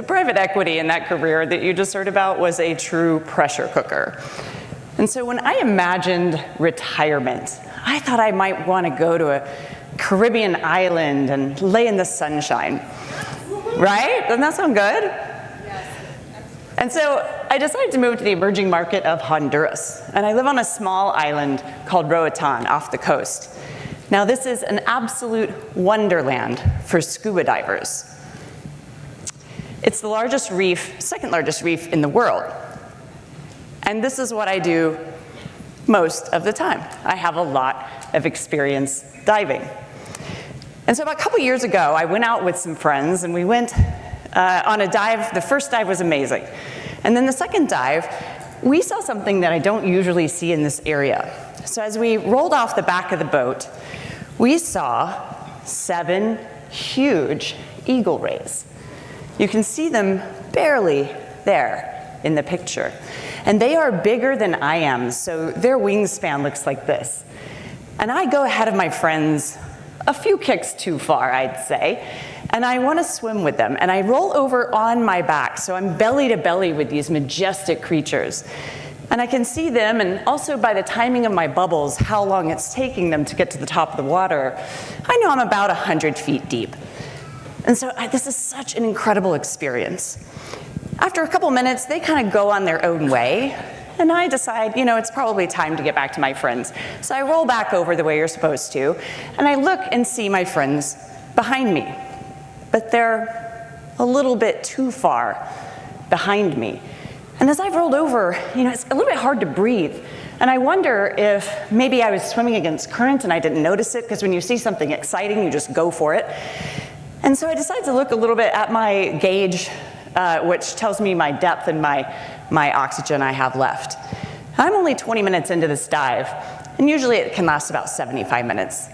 So private equity in that career that you just heard about was a true pressure cooker. And so when I imagined retirement, I thought I might want to go to a Caribbean island and lay in the sunshine. Right? Doesn't that sound good? Yes. And so I decided to move to the emerging market of Honduras. And I live on a small island called Roatan off the coast. Now this is an absolute wonderland for scuba divers. It's the largest reef, second largest reef in the world. And this is what I do most of the time. I have a lot of experience diving. And so about a couple years ago, I went out with some friends and we went on a dive. The first dive was amazing. And then the second dive, we saw something that I don't usually see in this area. So as we rolled off the back of the boat, we saw 7 huge eagle rays. You can see them barely there in the picture. And they are bigger than I am, so their wingspan looks like this. And I go ahead of my friends a few kicks too far, I'd say, and I want to swim with them. And I roll over on my back, so I'm belly to belly with these majestic creatures. And I can see them, and also by the timing of my bubbles, how long it's taking them to get to the top of the water, I know I'm about 100 feet deep. And so this is such an incredible experience. After a couple minutes, they kind of go on their own way, and I decide, it's probably time to get back to my friends. So I roll back over the way you're supposed to, and I look and see my friends behind me. But they're a little bit too far behind me. And as I've rolled over, it's a little bit hard to breathe. And I wonder if maybe I was swimming against current and I didn't notice it, because when you see something exciting, you just go for it. And so I decided to look a little bit at my gauge, which tells me my depth and my oxygen I have left. I'm only 20 minutes into this dive, and usually it can last about 75 minutes.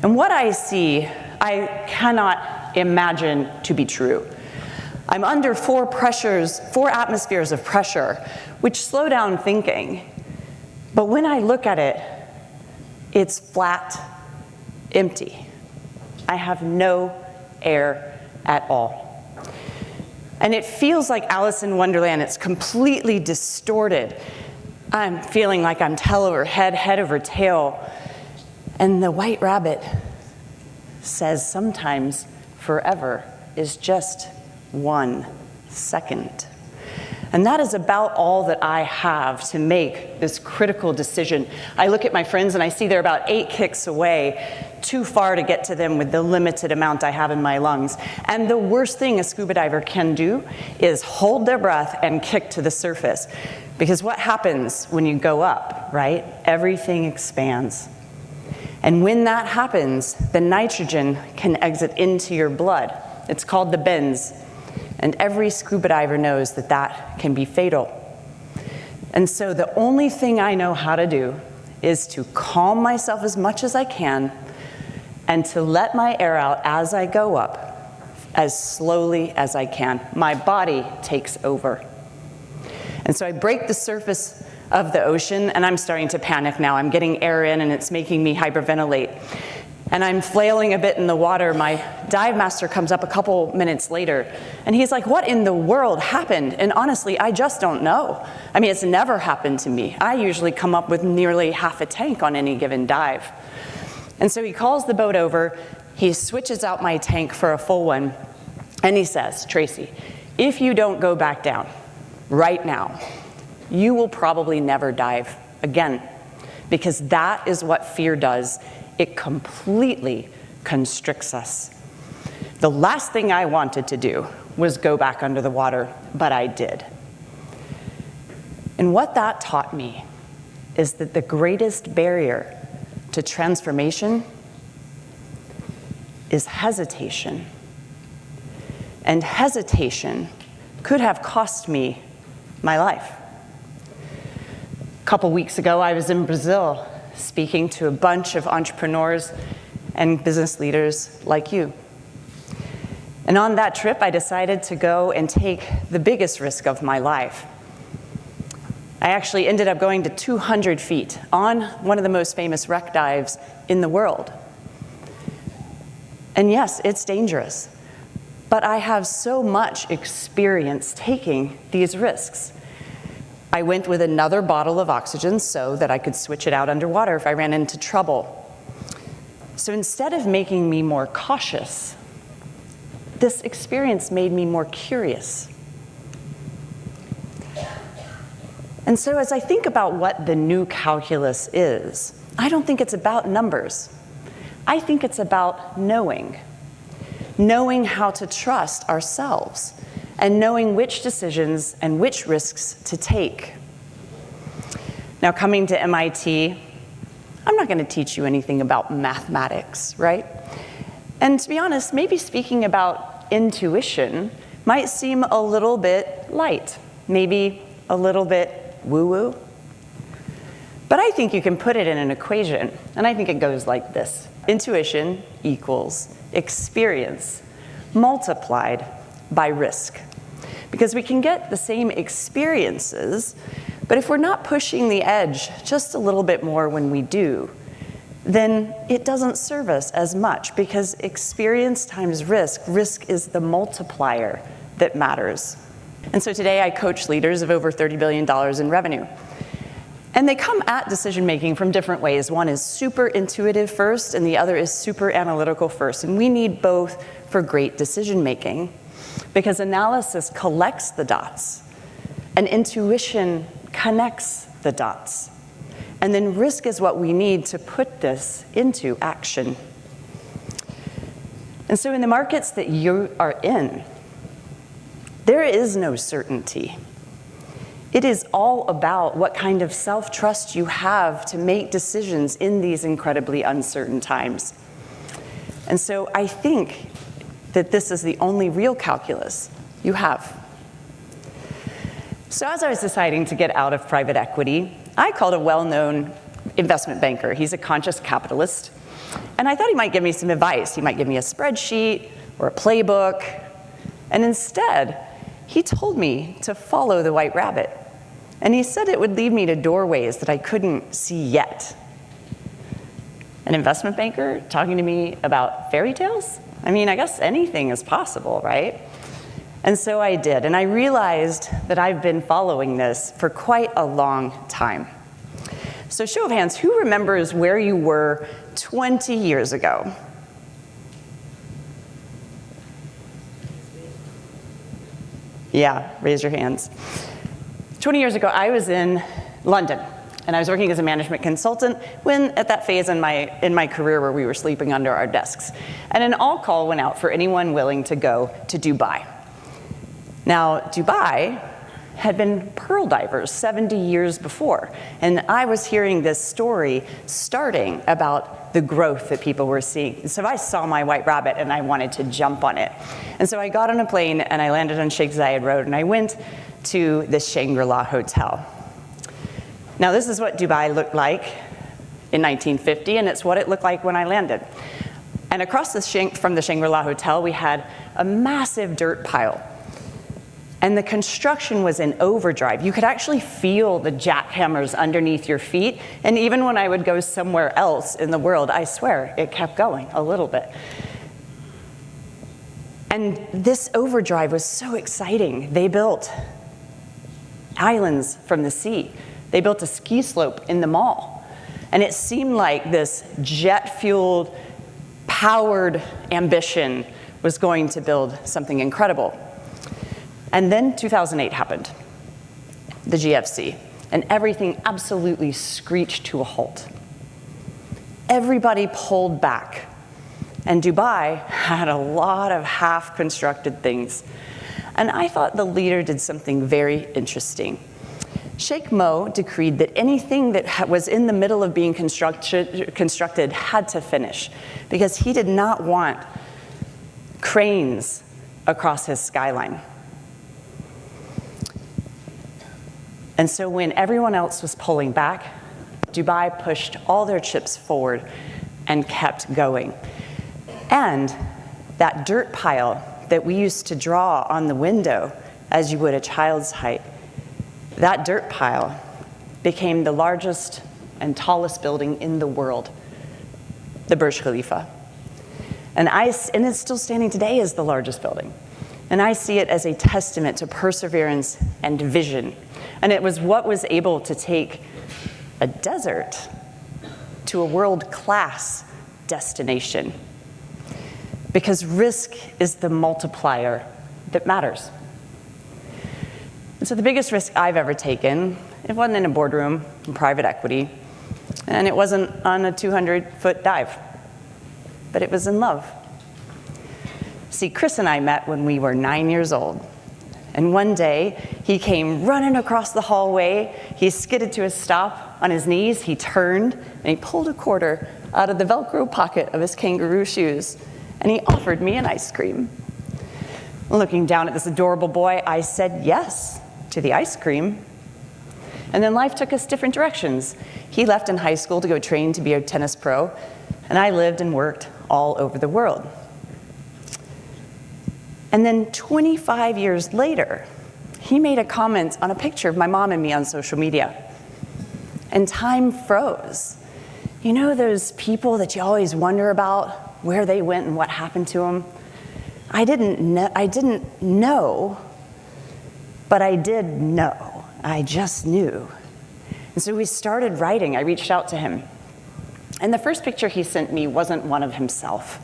And what I see, I cannot imagine to be true. I'm under 4 atmospheres of pressure, which slow down thinking. But when I look at it, it's flat, empty. I have no air at all. And it feels like Alice in Wonderland. It's completely distorted. I'm feeling like I'm tail over head, head over tail. And the white rabbit says sometimes forever is just 1 second. And that is about all that I have to make this critical decision. I look at my friends and I see they're about 8 kicks away, too far to get to them with the limited amount I have in my lungs. And the worst thing a scuba diver can do is hold their breath and kick to the surface. Because what happens when you go up, right? Everything expands. And when that happens, the nitrogen can exit into your blood. It's called the bends. And every scuba diver knows that that can be fatal. And so the only thing I know how to do is to calm myself as much as I can and to let my air out as I go up as slowly as I can. My body takes over. And so I break the surface of the ocean, and I'm starting to panic now. I'm getting air in, and it's making me hyperventilate. And I'm flailing a bit in the water. My dive master comes up a couple minutes later, and he's like, "What in the world happened?" And honestly, I just don't know. I mean, it's never happened to me. I usually come up with nearly half a tank on any given dive. And so he calls the boat over, he switches out my tank for a full one, and he says, "Tracey, if you don't go back down right now, you will probably never dive again." Because that is what fear does. It completely constricts us. The last thing I wanted to do was go back under the water, but I did. And what that taught me is that the greatest barrier to transformation is hesitation. And hesitation could have cost me my life. A couple weeks ago, I was in Brazil speaking to a bunch of entrepreneurs and business leaders like you. And on that trip, I decided to go and take the biggest risk of my life. I actually ended up going to 200 feet on one of the most famous wreck dives in the world. And yes, it's dangerous, but I have so much experience taking these risks. I went with another bottle of oxygen so that I could switch it out underwater if I ran into trouble. So instead of making me more cautious, this experience made me more curious. And so as I think about what the new calculus is, I don't think it's about numbers. I think it's about knowing how to trust ourselves, and knowing which decisions and which risks to take. Now, coming to MIT, I'm not going to teach you anything about mathematics, right? And to be honest, maybe speaking about intuition might seem a little bit light, maybe a little bit woo-woo. But I think you can put it in an equation, and I think it goes like this. Intuition equals experience multiplied by risk. Because we can get the same experiences, but if we're not pushing the edge just a little bit more when we do, then it doesn't serve us as much, because experience times risk is the multiplier that matters. And so today I coach leaders of over $30 billion in revenue. And they come at decision-making from different ways. One is super intuitive first, and the other is super analytical first. And we need both for great decision-making, because analysis collects the dots, and intuition connects the dots. And then risk is what we need to put this into action. And so in the markets that you are in, there is no certainty. It is all about what kind of self-trust you have to make decisions in these incredibly uncertain times. And so I think that this is the only real calculus you have. So as I was deciding to get out of private equity, I called a well-known investment banker. He's a conscious capitalist. And I thought he might give me some advice. He might give me a spreadsheet or a playbook. And instead, he told me to follow the white rabbit. And he said it would lead me to doorways that I couldn't see yet. An investment banker talking to me about fairy tales? I mean, I guess anything is possible, right? And so I did, and I realized that I've been following this for quite a long time. So show of hands, who remembers where you were 20 years ago? Yeah, raise your hands. 20 years ago, I was in London, and I was working as a management consultant when at that phase in my career where we were sleeping under our desks. And an all-call went out for anyone willing to go to Dubai. Now, Dubai had been pearl divers 70 years before, and I was hearing this story starting about the growth that people were seeing. So I saw my white rabbit, and I wanted to jump on it. And so I got on a plane, and I landed on Sheikh Zayed Road, and I went to the Shangri-La Hotel. Now, this is what Dubai looked like in 1950, and it's what it looked like when I landed. And across from the Shangri-La Hotel, we had a massive dirt pile. And the construction was in overdrive. You could actually feel the jackhammers underneath your feet. And even when I would go somewhere else in the world, I swear, it kept going a little bit. And this overdrive was so exciting. They built islands from the sea. They built a ski slope in the mall. And it seemed like this jet-fueled, powered ambition was going to build something incredible. And then 2008 happened, the GFC, and everything absolutely screeched to a halt. Everybody pulled back, and Dubai had a lot of half-constructed things. And I thought the leader did something very interesting. Sheikh Mo decreed that anything that was in the middle of being constructed had to finish, because he did not want cranes across his skyline. And so when everyone else was pulling back, Dubai pushed all their chips forward and kept going. And that dirt pile that we used to draw on the window as you would a child's height, that dirt pile became the largest and tallest building in the world, the Burj Khalifa. And it's still standing today as the largest building. And I see it as a testament to perseverance and vision. And it was what was able to take a desert to a world-class destination. Because risk is the multiplier that matters. And so the biggest risk I've ever taken, it wasn't in a boardroom in private equity, and it wasn't on a 200-foot dive, but it was in love. See, Chris and I met when we were 9 years old. And one day, he came running across the hallway. He skidded to a stop on his knees. He turned, and he pulled a quarter out of the Velcro pocket of his kangaroo shoes, and he offered me an ice cream. Looking down at this adorable boy, I said yes to the ice cream. And then life took us different directions. He left in high school to go train to be a tennis pro, and I lived and worked all over the world. And then 25 years later, he made a comment on a picture of my mom and me on social media. And time froze. You know those people that you always wonder about, where they went and what happened to them? I didn't know, but I did know. I just knew. And so we started writing. I reached out to him. And the first picture he sent me wasn't one of himself.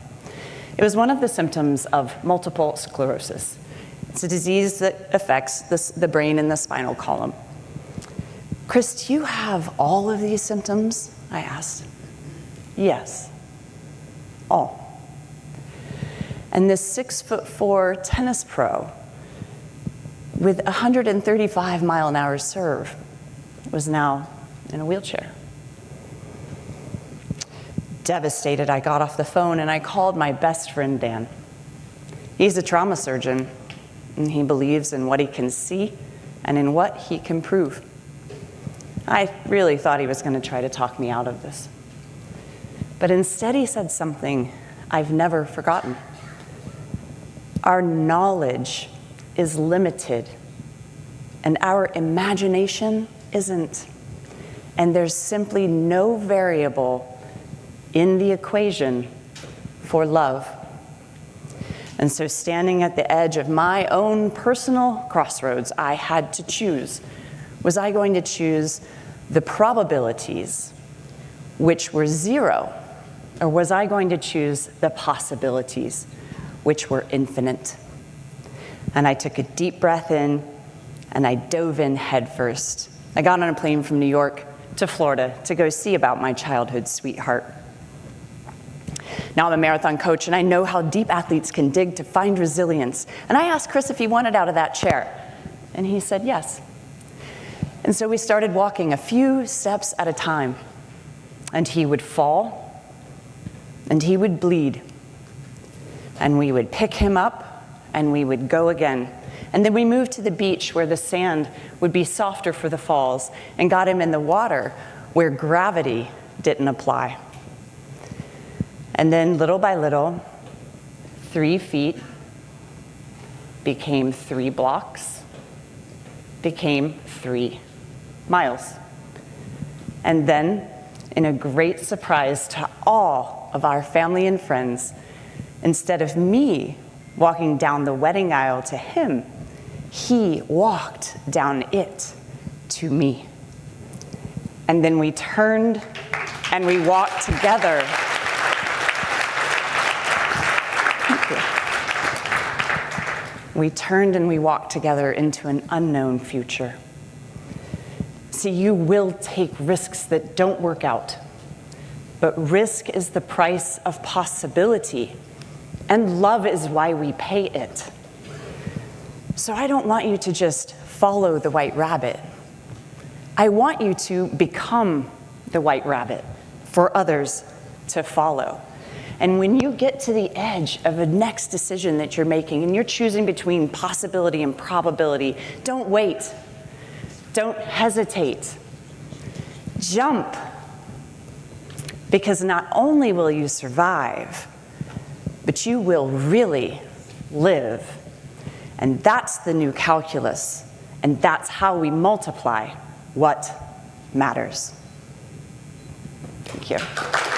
It was one of the symptoms of multiple sclerosis. It's a disease that affects the brain and the spinal column. Chris, do you have all of these symptoms? I asked. Yes, all. And this 6'4" tennis pro with 135-mile-an-hour serve was now in a wheelchair. Devastated, I got off the phone and I called my best friend, Dan. He's a trauma surgeon, and he believes in what he can see and in what he can prove. I really thought he was going to try to talk me out of this. But instead he said something I've never forgotten. Our knowledge is limited, and our imagination isn't. And there's simply no variable in the equation for love. And so standing at the edge of my own personal crossroads, I had to choose. Was I going to choose the probabilities, which were 0, or was I going to choose the possibilities, which were infinite? And I took a deep breath in, and I dove in headfirst. I got on a plane from New York to Florida to go see about my childhood sweetheart. Now I'm a marathon coach, and I know how deep athletes can dig to find resilience. And I asked Chris if he wanted out of that chair, and he said yes. And so we started walking a few steps at a time, and he would fall, and he would bleed, and we would pick him up, and we would go again. And then we moved to the beach where the sand would be softer for the falls, and got him in the water where gravity didn't apply. And then little by little, 3 feet became 3 blocks, became 3 miles. And then, in a great surprise to all of our family and friends, instead of me walking down the wedding aisle to him, he walked down it to me. And then we turned and we walked together. We turned and we walked together into an unknown future. See, you will take risks that don't work out, but risk is the price of possibility, and love is why we pay it. So I don't want you to just follow the white rabbit. I want you to become the white rabbit for others to follow. And when you get to the edge of the next decision that you're making and you're choosing between possibility and probability, don't wait. Don't hesitate. Jump. Because not only will you survive, but you will really live. And that's the new calculus. And that's how we multiply what matters. Thank you.